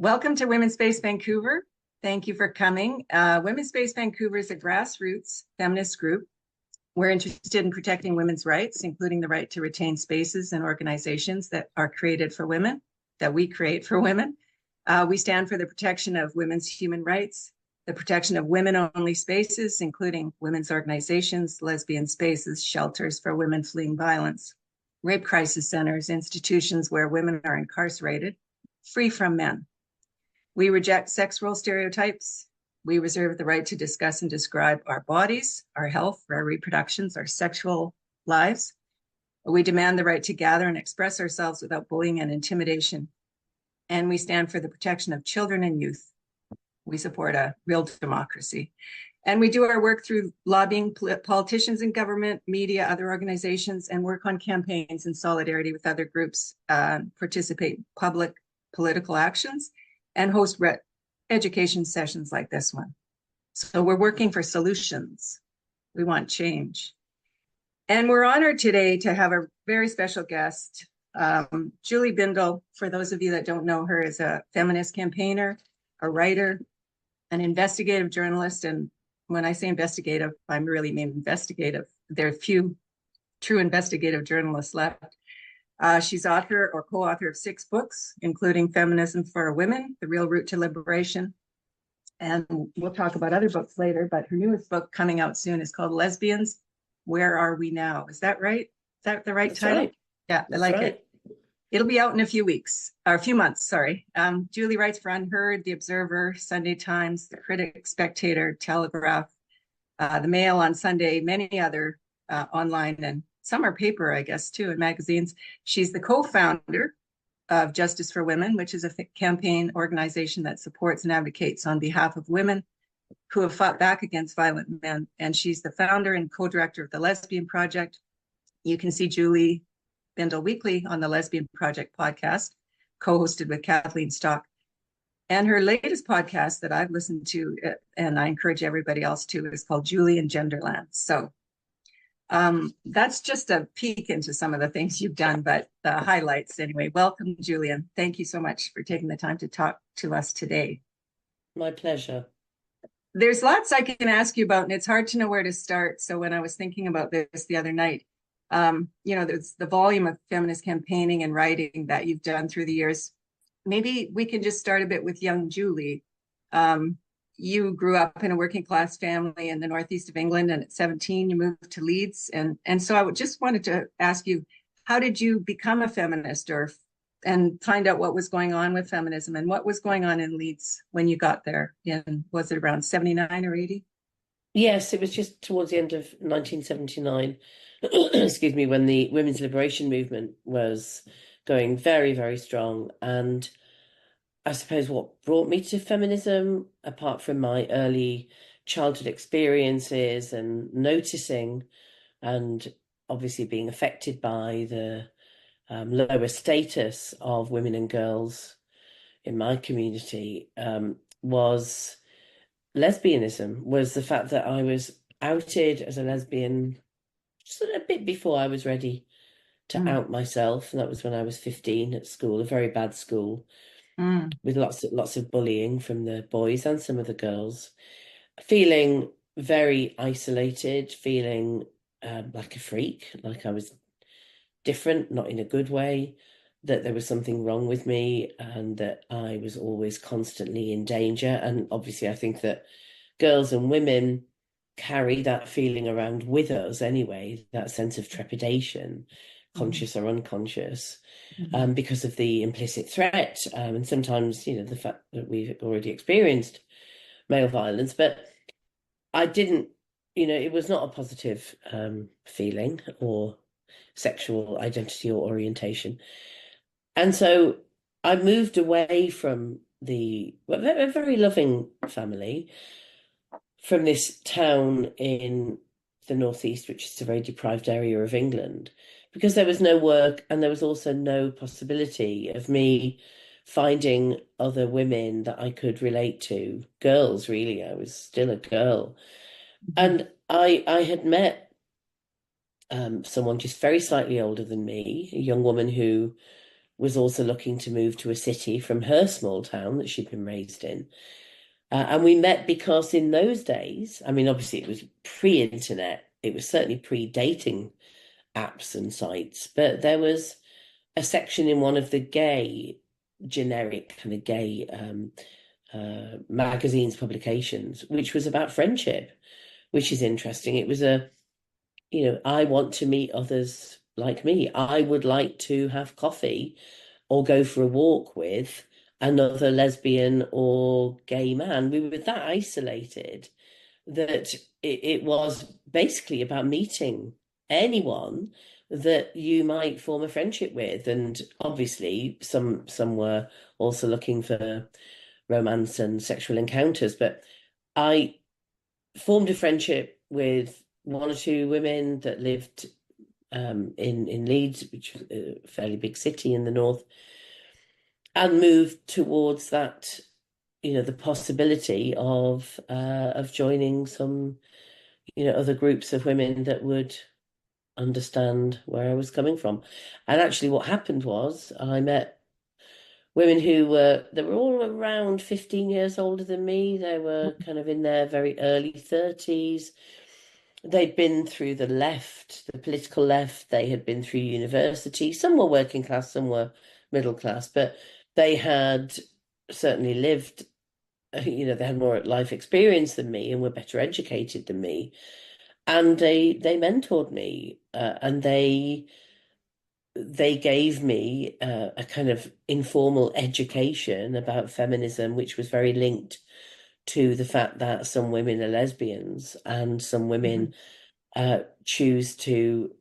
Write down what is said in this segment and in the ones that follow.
Welcome to Women's Space Vancouver. Thank you for coming. Women's Space Vancouver is a grassroots feminist group. We're interested in protecting women's rights, including the right to retain spaces and organizations that are created for women, that we create for women. We stand for the protection of women's human rights, the protection of women-only spaces, including women's organizations, lesbian spaces, shelters for women fleeing violence, rape crisis centers, institutions where women are incarcerated, free from men. We reject sex role stereotypes. We reserve the right to discuss and describe our bodies, our health, our reproductions, our sexual lives. We demand the right to gather and express ourselves without bullying and intimidation. And we stand for the protection of children and youth. We support a real democracy. And we do our work through lobbying politicians in government, media, other organizations, and work on campaigns in solidarity with other groups, participate in public political actions, and host education sessions like this one. So we're working for solutions. We want change. And we're honored today to have a very special guest, Julie Bindel. For those of you that don't know her, is a feminist campaigner, a writer, an investigative journalist. And when I say investigative, I really mean investigative. There are few true investigative journalists left. She's author or co-author of 6 books, including Feminism for Women, The Real Route to Liberation. And we'll talk about other books later, but her newest book coming out soon is called Lesbians, Where Are We Now? Is that right? Is that the right title? Right. Yeah, I like it. It'll be out in a few weeks, or a few months, sorry. Julie writes for Unherd, The Observer, Sunday Times, The Critic, Spectator, Telegraph, The Mail on Sunday, many other online and some are paper, I guess, too, in magazines. She's the co-founder of Justice for Women, which is a campaign organization that supports and advocates on behalf of women who have fought back against violent men. And she's the founder and co-director of the Lesbian Project. You can see Julie Bindel weekly on the Lesbian Project Podcast, co-hosted with Kathleen Stock. And her latest podcast that I've listened to, and I encourage everybody else to, is called Julie and Genderland. So that's just a peek into some of the things you've done, but the highlights anyway. Welcome, Julian. Thank you so much for taking the time to talk to us today. My pleasure. There's lots I can ask you about, and it's hard to know where to start. So when I was thinking about this the other night, there's the volume of feminist campaigning and writing that you've done through the years. Maybe we can just start a bit with young Julie. You grew up in a working class family in the northeast of England, and at 17 you moved to Leeds. And so I just wanted to ask you, how did you become a feminist and find out what was going on with feminism and what was going on in Leeds when you got there? Was it around 79 or 80? Yes, it was just towards the end of 1979, excuse me, when the women's liberation movement was going very, very strong. And I suppose what brought me to feminism, apart from my early childhood experiences and noticing and obviously being affected by the lower status of women and girls in my community, was lesbianism, was the fact that I was outed as a lesbian just a bit before I was ready to out myself. And that was when I was 15 at school, a very bad school. With lots of bullying from the boys and some of the girls, feeling very isolated, feeling like a freak, like I was different, not in a good way, that there was something wrong with me and that I was always constantly in danger. And obviously I think that girls and women carry that feeling around with us anyway, that sense of trepidation, conscious or unconscious, because of the implicit threat, and sometimes, the fact that we've already experienced male violence. But I didn't, it was not a positive feeling or sexual identity or orientation. And so I moved away from a very loving family, from this town in the northeast, which is a very deprived area of England, because there was no work and there was also no possibility of me finding other women that I could relate to. Girls, really. I was still a girl. And I had met someone just very slightly older than me, a young woman who was also looking to move to a city from her small town that she'd been raised in. And we met because in those days, I mean, obviously it was pre-internet, it was certainly pre-dating apps and sites, but there was a section in one of the generic kind of gay magazines, publications, which was about friendship, which is interesting. It was I want to meet others like me. I would like to have coffee or go for a walk with another lesbian or gay man. We were that isolated that it was basically about meeting anyone that you might form a friendship with. And obviously some were also looking for romance and sexual encounters. But I formed a friendship with one or two women that lived in Leeds, which was a fairly big city in the north, and moved towards that, the possibility of joining some, other groups of women that would understand where I was coming from. And actually what happened was I met women they were all around 15 years older than me. They were kind of in their very early 30s. They'd been through the left, the political left. They had been through university. Some were working class, some were middle class, but they had certainly lived, they had more life experience than me and were better educated than me. And they mentored me, and they gave me a kind of informal education about feminism, which was very linked to the fact that some women are lesbians and some women choose to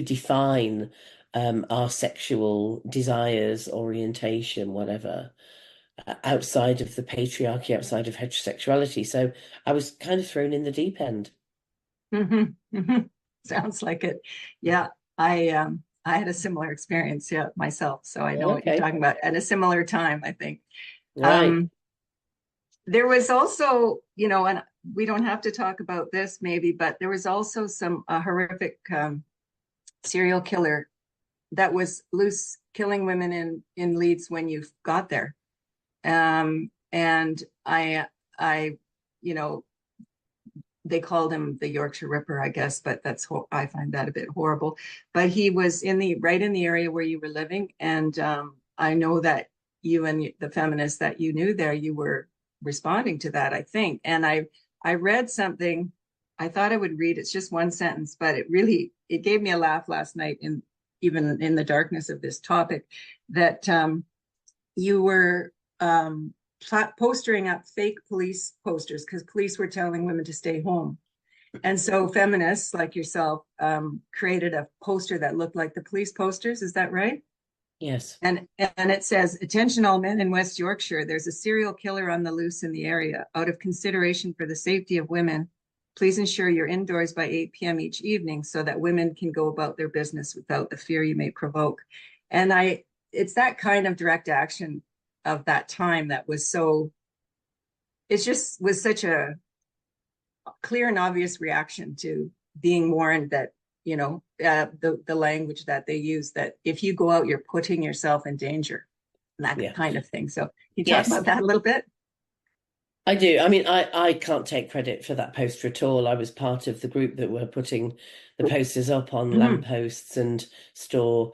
define our sexual desires, orientation, whatever, outside of the patriarchy, outside of heterosexuality. So I was kind of thrown in the deep end. Sounds like it. Yeah, I had a similar experience, myself. So I know what you're talking about at a similar time, I think. Right. There was also, and we don't have to talk about this maybe, but there was also some horrific serial killer that was loose killing women in Leeds when you got there. And I, they called him the Yorkshire Ripper, I guess, but I find that a bit horrible. But he was right in the area where you were living. And I know that you and the feminists that you knew there, you were responding to that, I think. And I read something, I thought I would read, it's just one sentence, but it gave me a laugh last night, even in the darkness of this topic, that you were postering up fake police posters because police were telling women to stay home. And so feminists like yourself created a poster that looked like the police posters. Is that right? Yes. And it says, "Attention all men in West Yorkshire, there's a serial killer on the loose in the area. Out of consideration for the safety of women, please ensure you're indoors by 8 p.m. each evening so that women can go about their business without the fear you may provoke." And it's that kind of direct action of that time that was was such a clear and obvious reaction to being warned that, the language that they use, that if you go out, you're putting yourself in danger, and that kind of thing. So can you talk about that a little bit? I do. I mean, I can't take credit for that poster at all. I was part of the group that were putting the posters up on lampposts and store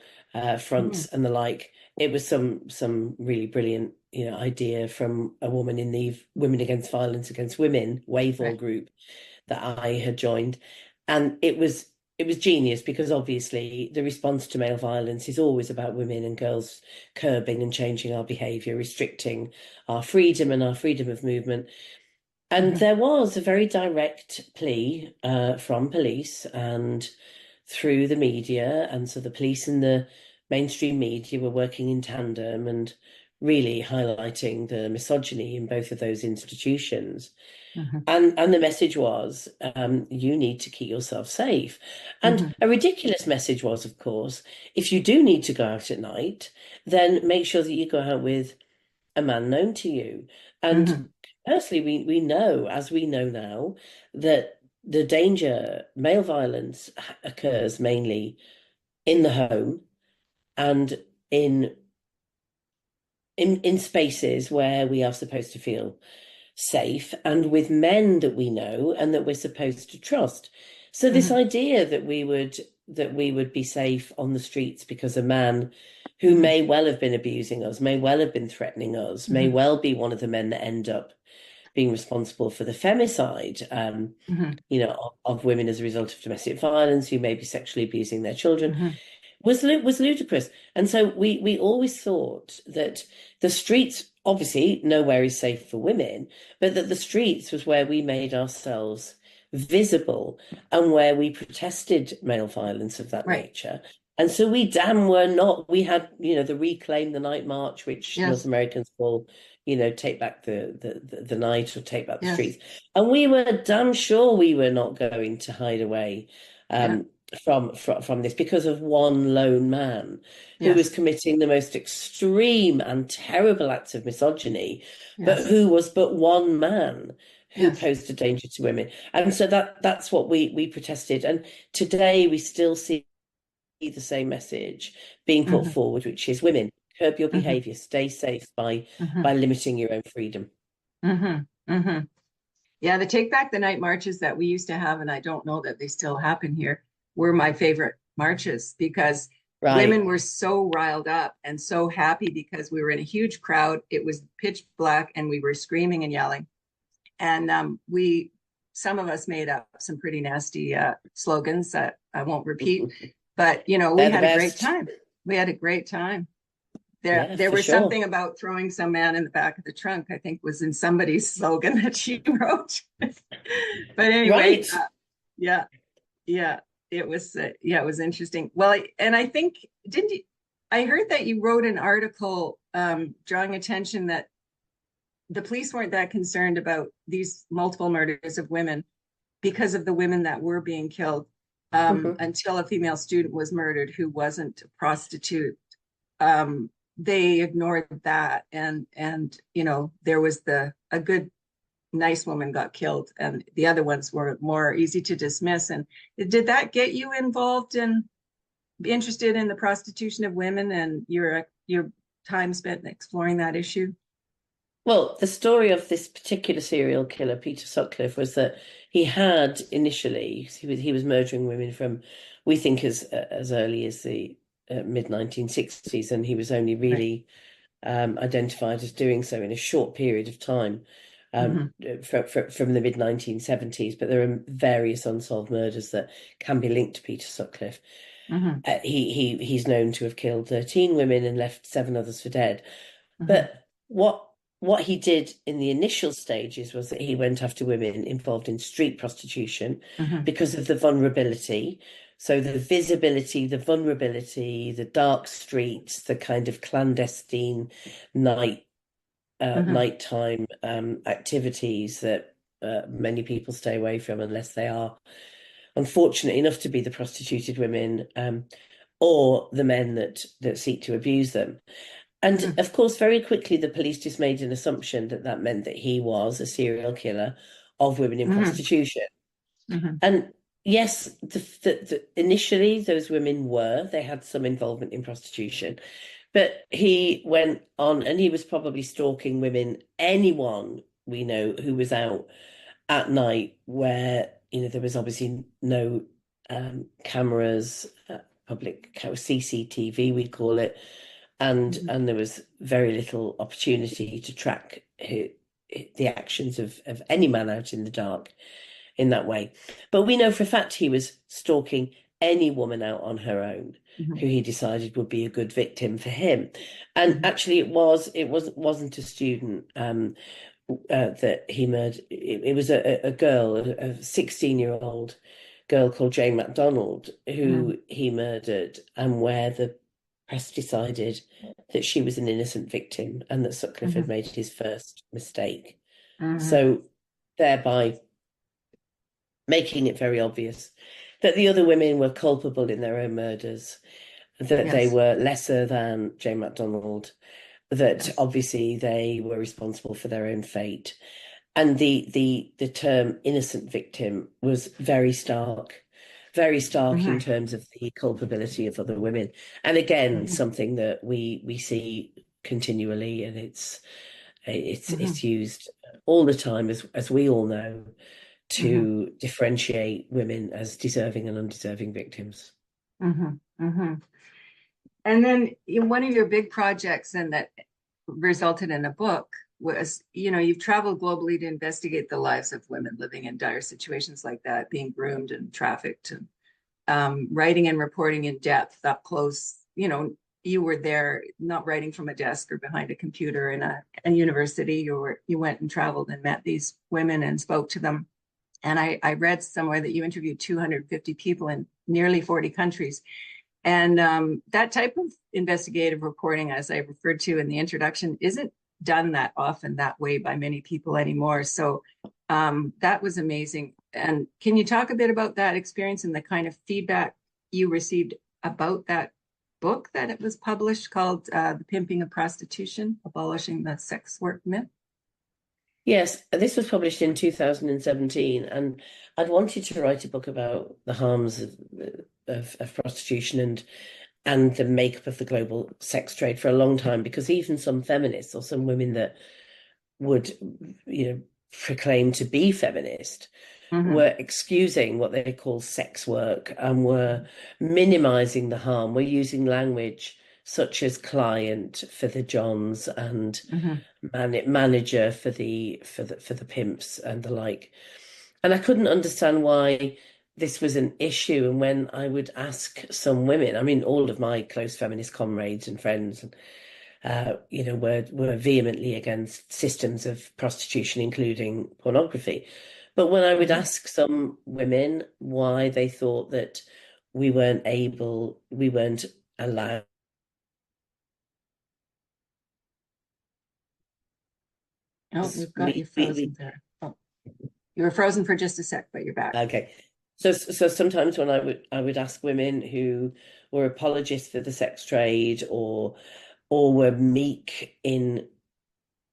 fronts and the like. It was some really brilliant, idea from a woman in the Women Against Violence Against Women WAVOR group that I had joined, and it was genius because obviously the response to male violence is always about women and girls curbing and changing our behaviour, restricting our freedom and our freedom of movement. And there was a very direct plea from police and through the media, and so the police and the mainstream media were working in tandem and really highlighting the misogyny in both of those institutions. And the message was, you need to keep yourself safe. And a ridiculous message was, of course, if you do need to go out at night, then make sure that you go out with a man known to you. And personally, we know, as we know now, that the danger, male violence occurs mainly in the home and in spaces where we are supposed to feel safe, and with men that we know and that we're supposed to trust. So this idea that we would be safe on the streets because a man who may well have been abusing us, may well have been threatening us, may well be one of the men that end up being responsible for the femicide, of women as a result of domestic violence, who may be sexually abusing their children, was ludicrous. And so we always thought that the streets, obviously nowhere is safe for women, but that the streets was where we made ourselves visible and where we protested male violence of that nature. And so we damn were not. We had, the Reclaim the Night March, which North Americans call, take back the night, or take back the streets. And we were damn sure we were not going to hide away from this because of one lone man who was committing the most extreme and terrible acts of misogyny, but who was but one man who posed a danger to women. And so that's what we protested. And today we still see the same message being put forward, which is women, curb your behavior, stay safe by limiting your own freedom. Yeah, the Take Back the Night marches that we used to have, and I don't know that they still happen here, were my favorite marches, because women were so riled up and so happy because we were in a huge crowd. It was pitch black and we were screaming and yelling. And some of us made up some pretty nasty slogans that I won't repeat, but we had a great time. We had a great time. There was something about throwing some man in the back of the trunk, I think was in somebody's slogan that she wrote. But anyway, it was interesting. Well, and I think, I heard that you wrote an article drawing attention that the police weren't that concerned about these multiple murders of women because of the women that were being killed until a female student was murdered who wasn't a prostitute. They ignored that, and there was a good, nice woman got killed, and the other ones were more easy to dismiss. And did that get you involved and interested in the prostitution of women and your time spent exploring that issue? Well, the story of this particular serial killer, Peter Sutcliffe, was that he had initially, he was murdering women from, we think, as early as the mid-1960s, and he was only really identified as doing so in a short period of time from the mid-1970s. But there are various unsolved murders that can be linked to Peter Sutcliffe. He's known to have killed 13 women and left 7 others for dead. But what he did in the initial stages was that he went after women involved in street prostitution because of the vulnerability. So the visibility, the vulnerability, the dark streets, the kind of clandestine nighttime activities that many people stay away from unless they are unfortunate enough to be the prostituted women or the men that seek to abuse them. And of course, very quickly, the police just made an assumption that meant that he was a serial killer of women in prostitution. And yes, initially those women they had some involvement in prostitution, but he went on and he was probably stalking women, anyone we know who was out at night where, there was obviously no cameras, public CCTV, we call it. And there was very little opportunity to track the actions of any man out in the dark in that way. But we know for a fact he was stalking any woman out on her own who he decided would be a good victim for him. And actually, it wasn't a student that he murdered. It was a girl, a 16-year-old girl called Jane MacDonald, who he murdered, and where the press decided that she was an innocent victim and that Sutcliffe had made his first mistake. So thereby making it very obvious that the other women were culpable in their own murders, that they were lesser than Jane MacDonald, that obviously they were responsible for their own fate. And the term innocent victim was very stark very stark in Mm-hmm. terms of the culpability of other women. And again, Mm-hmm. something that we see continually, and Mm-hmm. it's used all the time, as we all know, Mm-hmm. to differentiate women as deserving and undeserving victims. Mm-hmm. Mm-hmm. And then one of your big projects and that resulted in a book was, you've traveled globally to investigate the lives of women living in dire situations like that, being groomed and trafficked, and writing and reporting in depth, up close. You were there, not writing from a desk or behind a computer in a university. You went and traveled and met these women and spoke to them. And I read somewhere that you interviewed 250 people in nearly 40 countries. And that type of investigative reporting, as I referred to in the introduction, isn't done that often that way by many people anymore. So that was amazing. And can you talk a bit about that experience and the kind of feedback you received about that book that it was published, called The Pimping of Prostitution, Abolishing the Sex Work Myth? Yes, this was published in 2017, and I'd wanted to write a book about the harms of prostitution and the makeup of the global sex trade for a long time, because even some feminists, or some women that would, proclaim to be feminist, Mm-hmm. were excusing what they call sex work and were minimizing the harm. We're using language such as client for the Johns and manager for the pimps and the like. And I couldn't understand why this was an issue. And when I would ask some women, I mean, all of my close feminist comrades and friends, were vehemently against systems of prostitution, including pornography. But when I would ask some women why they thought that we weren't allowed. Oh, we've got you frozen there. Oh, you were frozen for just a sec, but you're back. Okay. So sometimes when I would ask women who were apologists for the sex trade, or were meek in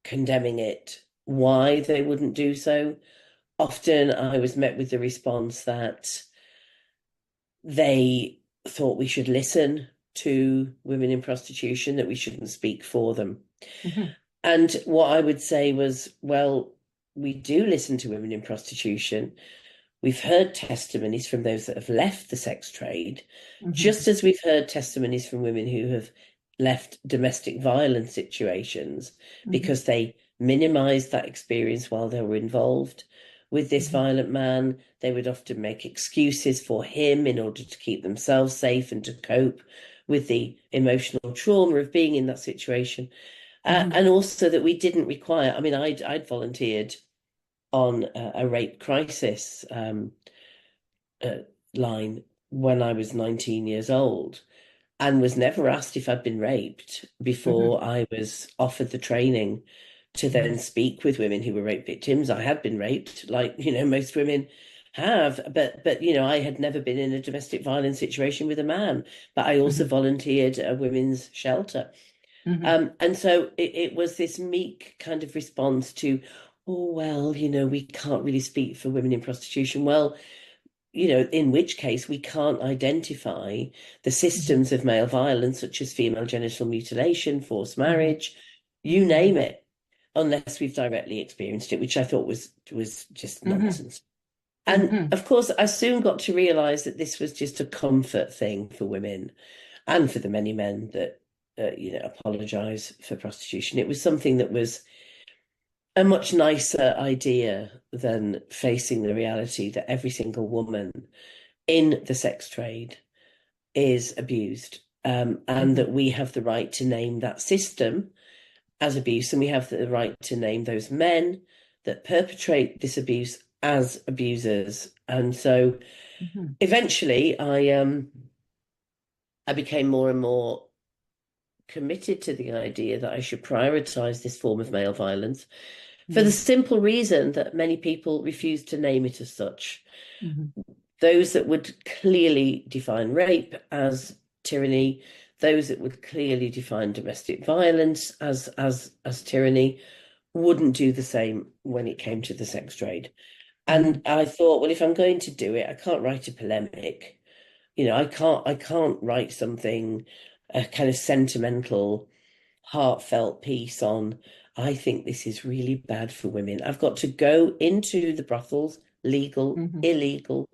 condemning it, why they wouldn't do so, often I was met with the response that they thought we should listen to women in prostitution, that we shouldn't speak for them. Mm-hmm. And what I would say was, well, we do listen to women in prostitution. We've heard testimonies from those that have left the sex trade, just as we've heard testimonies from women who have left domestic violence situations because they minimized that experience while they were involved with this violent man. They would often make excuses for him in order to keep themselves safe and to cope with the emotional trauma of being in that situation. And also that we didn't require, I mean, I'd volunteered on a rape crisis line when I was 19 years old, and was never asked if I'd been raped before I was offered the training to then speak with women who were rape victims. I had been raped, like, most women have, but I had never been in a domestic violence situation with a man, but I also volunteered at a women's shelter. And so it was this meek kind of response to, oh, well, we can't really speak for women in prostitution. Well, in which case we can't identify the systems of male violence, such as female genital mutilation, forced marriage, you name it, unless we've directly experienced it, which I thought was just nonsense. And of course, I soon got to realize that this was just a comfort thing for women and for the many men that apologize for prostitution. It was something that was a much nicer idea than facing the reality that every single woman in the sex trade is abused, and that we have the right to name that system as abuse, and we have the right to name those men that perpetrate this abuse as abusers. And so eventually I became more and more committed to the idea that I should prioritize this form of male violence, for the simple reason that many people refuse to name it as such. Those that would clearly define rape as tyranny, those that would clearly define domestic violence as tyranny, wouldn't do the same when it came to the sex trade. And I thought, well, if I'm going to do it, I can't write a polemic. I can't write something, a kind of sentimental, heartfelt piece on, I think this is really bad for women. I've got to go into the brothels, legal, illegal.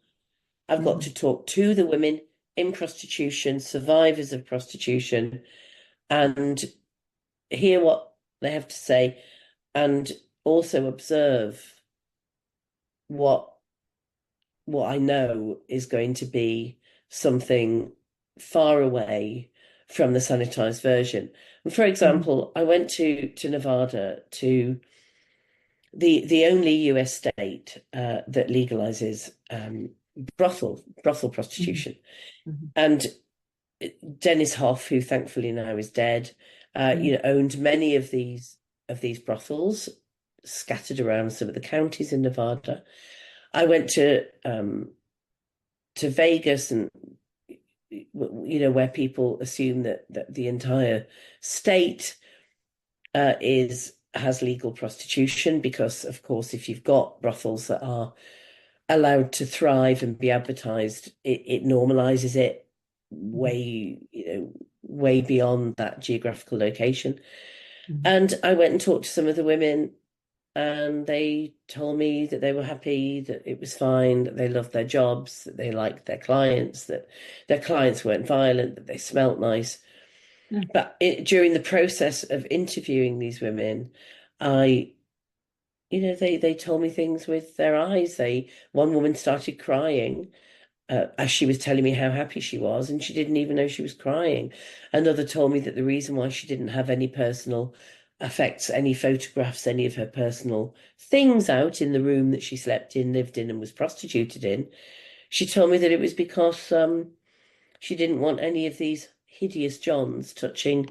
I've got to talk to the women in prostitution, survivors of prostitution, and hear what they have to say, and also observe what I know is going to be something far away from the sanitized version. And for example, I went to Nevada, to the only US state that legalizes brothel prostitution. And Dennis Hoff, who thankfully now is dead, owned many of these brothels scattered around some of the counties in Nevada. I went to Vegas, and where people assume that the entire state has legal prostitution, because of course, if you've got brothels that are allowed to thrive and be advertised, it normalizes it way beyond that geographical location. And I went and talked to some of the women, and they told me that they were happy, that it was fine, that they loved their jobs, that they liked their clients, that their clients weren't violent, that they smelt nice. But during the process of interviewing these women, they told me things with their eyes. One woman started crying as she was telling me how happy she was, and she didn't even know she was crying. Another told me that the reason why she didn't have any personal effects, any photographs, any of her personal things out in the room that she slept in, lived in, and was prostituted in, she told me that it was because she didn't want any of these hideous Johns touching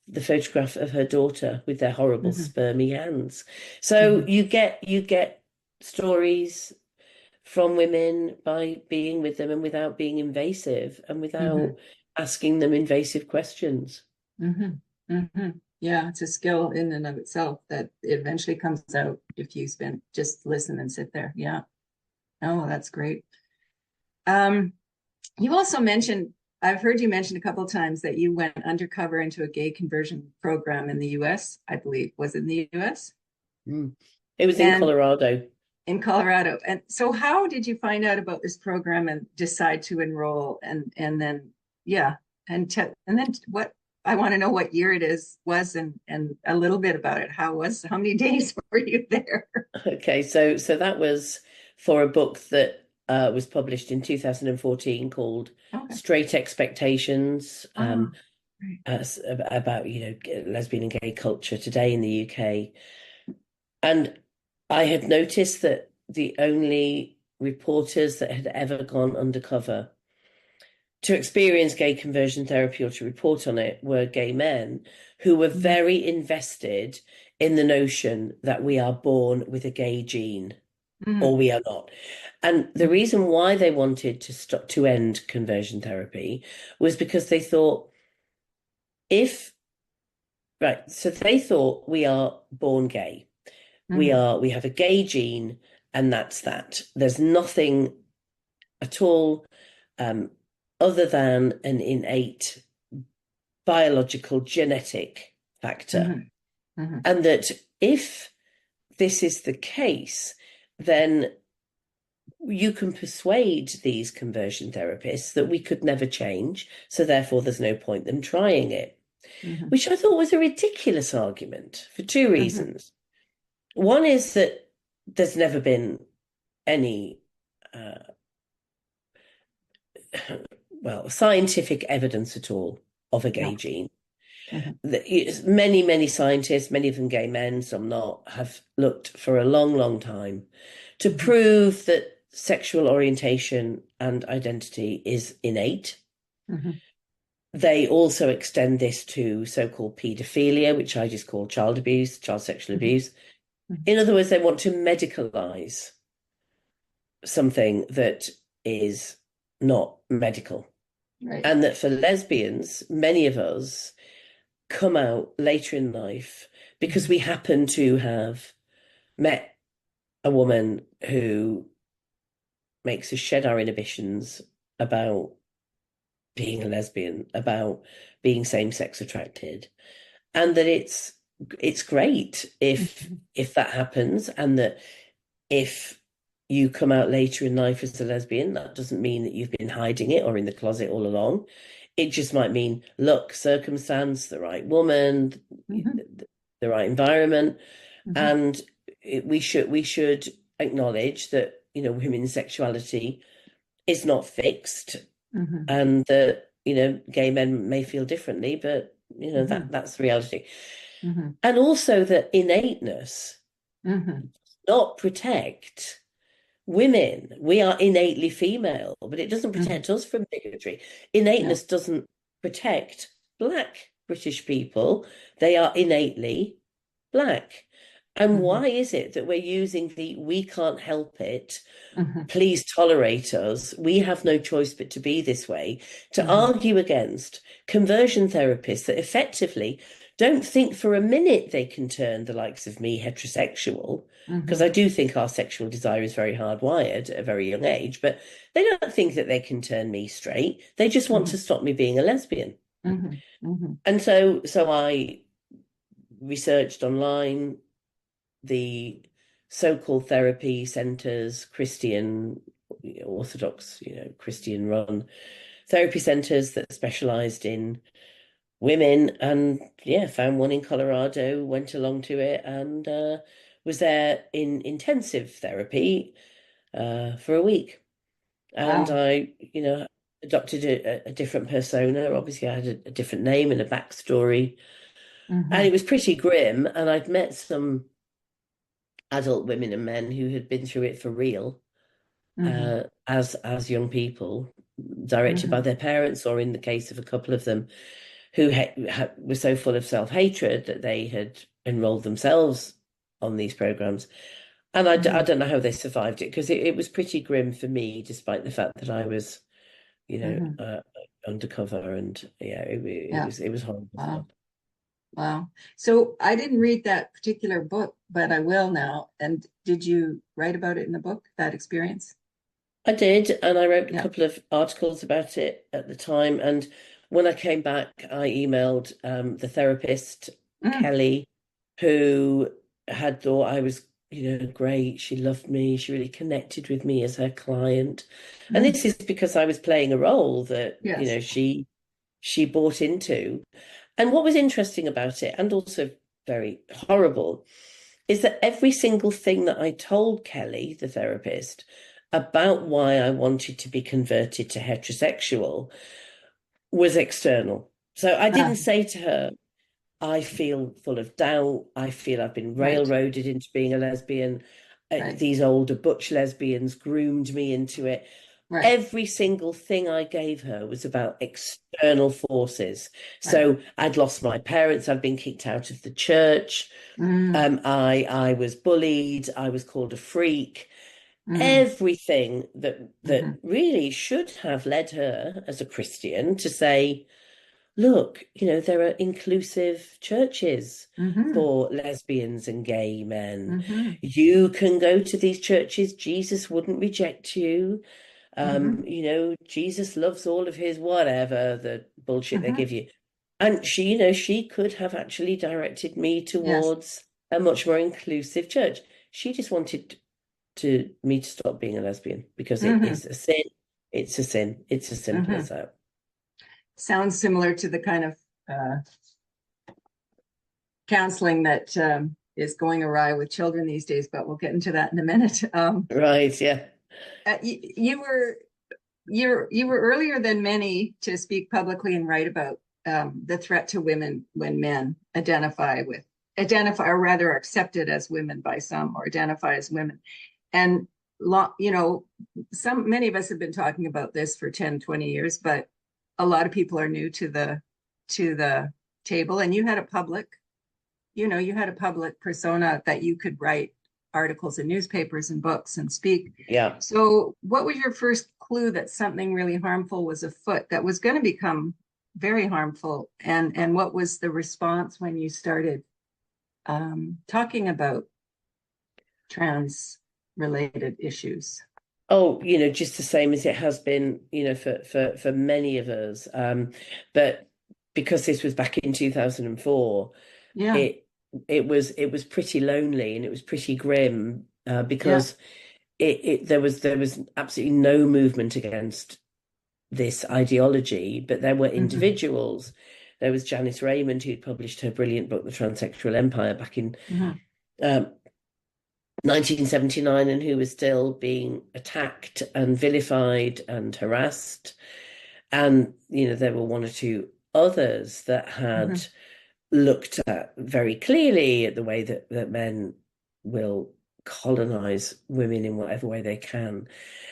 the photograph of her daughter with their horrible spermy hands. So you get stories from women by being with them, and without being invasive, and without asking them invasive questions. Yeah, it's a skill in and of itself that eventually comes out if you just listen and sit there. Yeah. Oh, that's great. You also mentioned, I've heard you mention a couple of times that you went undercover into a gay conversion program in the US, I believe. Was it in the US? It was in Colorado. In Colorado. And so how did you find out about this program and decide to enroll? And then, yeah. And then what, I want to know what year it was and a little bit about it. How many days were you there? Okay, so that was for a book that was published in 2014 called Straight Expectations, about lesbian and gay culture today in the UK. And I had noticed that the only reporters that had ever gone undercover to experience gay conversion therapy or to report on it were gay men who were very invested in the notion that we are born with a gay gene or we are not. And the reason why they wanted to end conversion therapy was because they thought so they thought we are born gay. We have a gay gene, and that's that. There's nothing at all other than an innate biological genetic factor. And that if this is the case, then you can persuade these conversion therapists that we could never change, so therefore there's no point them trying it, which I thought was a ridiculous argument for two reasons. One is that there's never been any scientific evidence at all of a gay gene. Many scientists, many of them gay men, some not, have looked for a long time to prove that sexual orientation and identity is innate. They also extend this to so-called paedophilia, which I just call child abuse, child sexual abuse. In other words, they want to medicalize something that is not medical. And that for lesbians, many of us come out later in life because we happen to have met a woman who makes us shed our inhibitions about being a lesbian, about being same-sex attracted, and that it's great if that happens, and that if you come out later in life as a lesbian, that doesn't mean that you've been hiding it or in the closet all along. It just might mean, look, circumstance, the right woman, the right environment, and we should acknowledge that, you know, women's sexuality is not fixed, and that, you know, gay men may feel differently, but, you know, that's the reality. And also that innateness does not protect women. We are innately female, but it doesn't protect us from bigotry. Innateness doesn't protect Black British people. They are innately Black. And why is it that we're using the "we can't help it, please tolerate us, we have no choice but to be this way" to argue against conversion therapists that effectively don't think for a minute they can turn the likes of me heterosexual? Because I do think our sexual desire is very hardwired at a very young age, but they don't think that they can turn me straight. They just want to stop me being a lesbian. And so I researched online the so-called therapy centers, Christian, Orthodox, you know, Christian-run therapy centers that specialized in women, and found one in Colorado, went along to it, and was there in intensive therapy for a week. And I, you know, adopted a different persona. Obviously, I had a different name and a backstory, and it was pretty grim. And I'd met some adult women and men who had been through it for real, as young people, directed by their parents, or in the case of a couple of them, who were so full of self-hatred that they had enrolled themselves on these programs. And I don't know how they survived it, because it was pretty grim for me, despite the fact that I was, you know, undercover, and it was horrible. Wow. So I didn't read that particular book, but I will now. And did you write about it in the book, that experience? I did, and I wrote a couple of articles about it at the time. And when I came back, I emailed the therapist, Kelly, who had thought I was, you know, great. She loved me. She really connected with me as her client. And this is because I was playing a role that, you know, she bought into. And what was interesting about it, and also very horrible, is that every single thing that I told Kelly, the therapist, about why I wanted to be converted to heterosexual was external. So I didn't say to her, I feel full of doubt, I feel I've been railroaded into being a lesbian. These older butch lesbians groomed me into it. Every single thing I gave her was about external forces. So I'd lost my parents, I'd been kicked out of the church, I was bullied, I was called a freak. Everything that really should have led her as a Christian to say, look, you know, there are inclusive churches for lesbians and gay men. You can go to these churches. Jesus wouldn't reject you. You know, Jesus loves all of his whatever, the bullshit they give you. And she, you know, she could have actually directed me towards a much more inclusive church. She just wanted me to stop being a lesbian, because it is a sin. It's a sin. It's as simple as that. Sounds similar to the kind of counseling that is going awry with children these days, but we'll get into that in a minute. Right, yeah. You were earlier than many to speak publicly and write about the threat to women when men identify, or rather are accepted as women by some, or identify as women. And you know, many of us have been talking about this for 10, 20 years, but a lot of people are new to the table. And you had a public persona that you could write articles in newspapers and books and speak. Yeah. So what was your first clue that something really harmful was afoot, that was going to become very harmful? And what was the response when you started talking about trans related issues. Oh, just the same as it has been, for many of us. But because this was back in 2004, Yeah, it was pretty lonely and it was pretty grim, yeah. because there was absolutely no movement against this ideology, but there were Hmm. individuals. There was Janice Raymond, who'd published her brilliant book, The Transsexual Empire, back in Hmm. um, 1979, and who was still being attacked and vilified and harassed. And, there were one or two others that had Hmm. looked at very clearly at the way that men will colonize women in whatever way they can.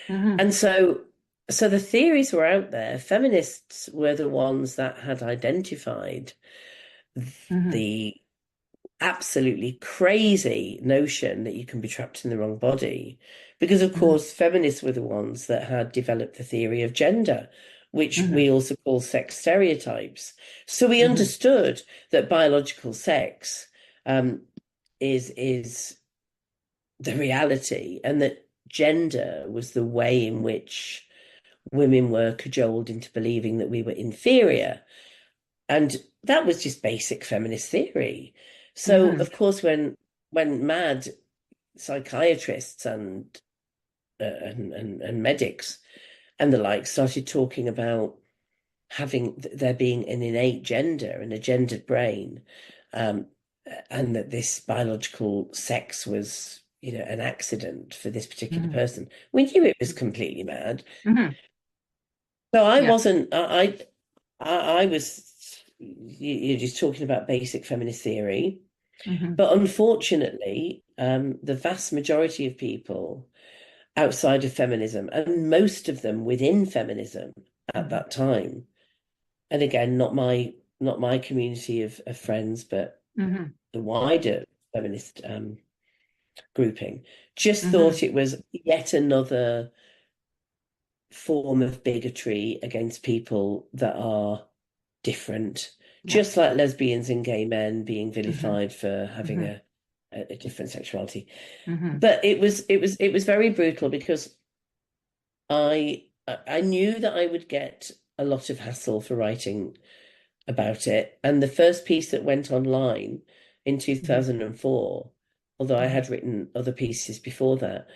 Hmm. And so the theories were out there. Feminists were the ones that had identified Hmm. the absolutely crazy notion that you can be trapped in the wrong body. Because, of Hmm. course, feminists were the ones that had developed the theory of gender, which Hmm. we also call sex stereotypes. So we Hmm. understood that biological sex is the reality, and that gender was the way in which women were cajoled into believing that we were inferior. And that was just basic feminist theory. So, Hmm. of course, when mad psychiatrists and medics and the like started talking about having there being an innate gender and a gendered brain, um, and that this biological sex was, an accident for this particular Hmm. person, we knew it was completely mad. Hmm. So I Yeah. wasn't. I was. You're just talking about basic feminist theory, Hmm. but unfortunately, the vast majority of people outside of feminism, and most of them within feminism at Hmm. that time, and again, not my community of friends, but Hmm. the wider feminist grouping, just Hmm. thought it was yet another form of bigotry against people that are different, Yeah. just like lesbians and gay men being Hmm. vilified for having Hmm. a different sexuality. Hmm. But it was very brutal, because I knew that I would get a lot of hassle for writing about it. And the first piece that went online in Hmm. 2004, although I Hmm. had written other pieces before that,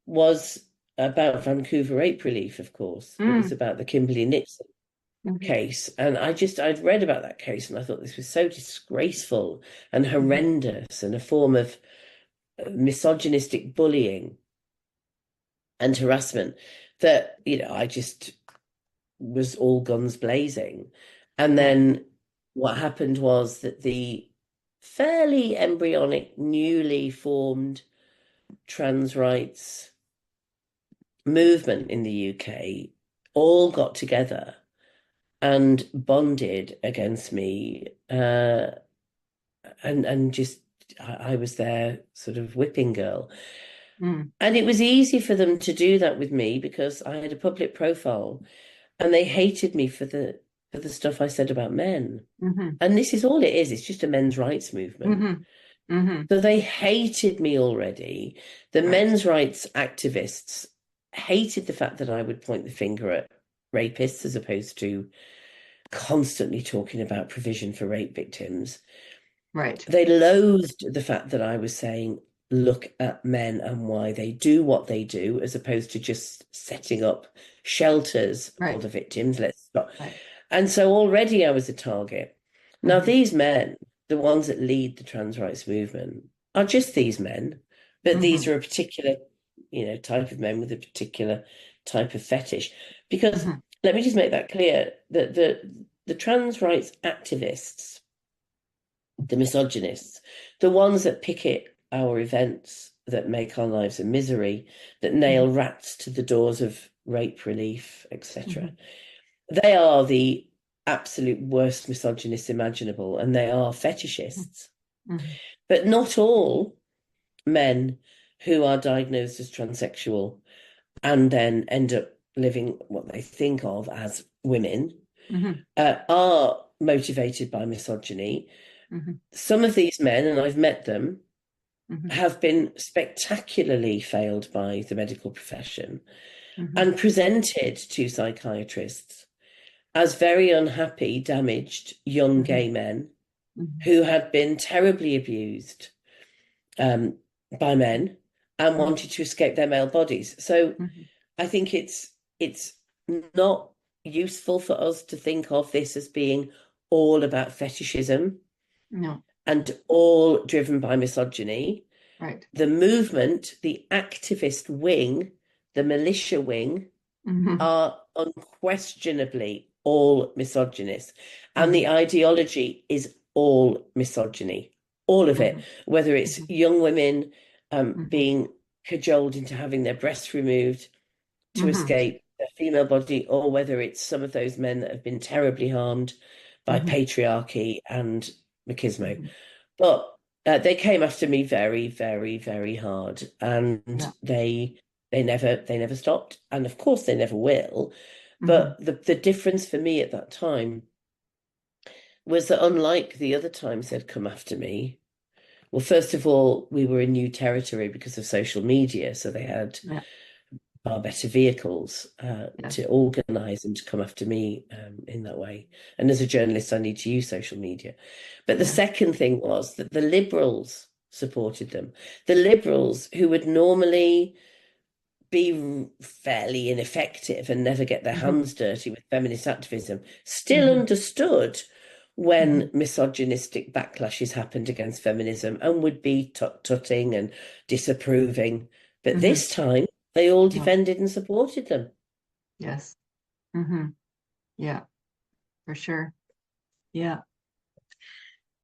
was about Vancouver rape relief, of course. It was Hmm. about the Kimberly Nixon Hmm. case. And I'd read about that case, and I thought this was so disgraceful and Hmm. horrendous, and a form of misogynistic bullying and harassment, that, I just was all guns blazing. And Yeah. then what happened was that the fairly embryonic, newly formed trans rights movement in the UK all got together and bonded against me, and just I was their sort of whipping girl. Hmm. And it was easy for them to do that with me because I had a public profile, and they hated me for the stuff I said about men. Hmm. And this is all it is. It's just a men's rights movement. Hmm. Hmm. So they hated me already. The Right. men's rights activists hated the fact that I would point the finger at rapists as opposed to constantly talking about provision for rape victims. Right. They loathed the fact that I was saying, look at men and why they do what they do, as opposed to just setting up shelters for Right. the victims. Let's stop. Right. And so already I was a target. Now, Hmm. these men, the ones that lead the trans rights movement, are just these men, but these Hmm. are a particular, type of men with a particular type of fetish. Because Hmm. let me just make that clear, that the trans rights activists, the misogynists, the ones that picket our events, that make our lives a misery, that nail Hmm. rats to the doors of rape relief, etc. Hmm. They are the absolute worst misogynists imaginable, and they are fetishists. Hmm. But not all men who are diagnosed as transsexual and then end up living what they think of as women Hmm. are motivated by misogyny. Hmm. Some of these men, and I've met them, have been spectacularly failed by the medical profession Mm-hmm. and presented to psychiatrists as very unhappy, damaged young gay men who had been terribly abused by men and wanted to escape their male bodies. So I think it's not useful for us to think of this as being all about fetishism and all driven by misogyny. Right. The movement, the activist wing, the militia wing are unquestionably all misogynist. And the ideology is all misogyny, all of it, whether it's young women being cajoled into having their breasts removed to escape their female body, or whether it's some of those men that have been terribly harmed by patriarchy and machismo. But they came after me very, very, very hard, and they never stopped, and of course they never will. But the difference for me at that time was that, unlike the other times they'd come after me, well, first of all, we were in new territory because of social media, so they had far better vehicles to organise and to come after me in that way. And as a journalist, I need to use social media. But the second thing was that the Liberals supported them. The Liberals, who would normally be fairly ineffective and never get their hands dirty with feminist activism, still understood when misogynistic backlashes happened against feminism and would be tut-tutting and disapproving. But this time, they all defended and supported them. Yes. Yeah, for sure. Yeah.